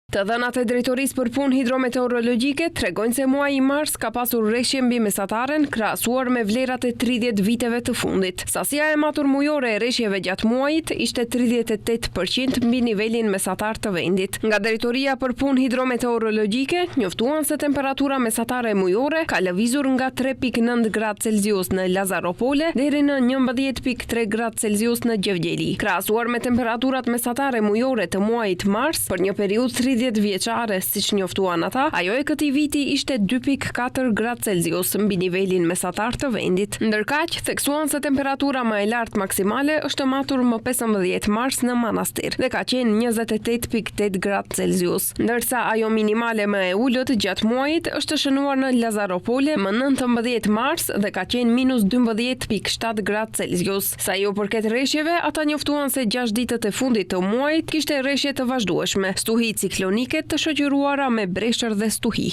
Të dhënat e Drejtorisë për Punë Hidrometeorologjike tregojnë se muaji mars ka pasur rreshje mbi mesataren krahasuar me vlerat e 30 viteve të fundit. Sasia e matur mujore e rreshjeve gjatë muajit ishte 38% mbi nivelin mesatar të vendit. Nga Drejtoria për Punë Hidrometeorologjike njoftuan se temperatura mesatare mujore ka lëvizur nga 3.9 gradë Celsius në Lazaropole deri në 11.3 gradë Celsius në Gjevgjeli. Krahasuar me temperaturat mesatare mujore të muajit mars për një periudhë 30 vjeçare, siç njoftuan ata, ajo e këtij viti ishte 2.4 gradë Celsius mbi nivelin mesatar të vendit. Ndërkaq, theksuan se temperatura më e lartë maksimale është matur më 15 mars në Manastir dhe ka qenë 28.8 gradë Celsius, ndërsa ajo minimale më e ulët gjatë muajit është shënuar në Lazaropole më 19 mars dhe ka qenë -12.7 gradë Celsius. Sa i përket rreshjeve, ata njoftuan se 6 ditët e fundit të muajit kishte rreshje të vazhdueshme, stuhi ciklonike të shoqëruara me breshër dhe stuhi.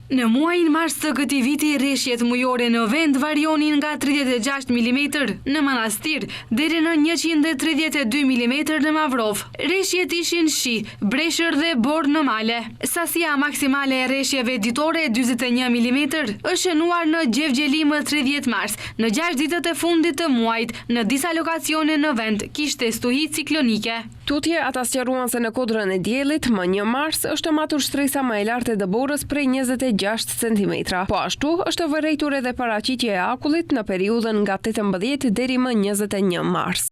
Në muajin mars të këtij viti, rreshjet mujore në vend varionin nga 36 mm në Manastir deri në 132 mm në Mavrov. Rreshjet ishin shi, breshër dhe borë në male. Sasia maksimale e rreshjeve ditore 41 mm është shënuar në Gjevgjeli më 30 mars. Në 6 ditët e fundit të muajit, në disa lokacione në vend kishte stuhi ciklonike. Tutje ata sqaruan se në Kodrën e Diellit më 1 mars është matur shtresa më e lartë e dëborës prej 26 cm. Po ashtu është vërejtur edhe paraqitje e akullit në periudhën nga 18 deri më 21 mars.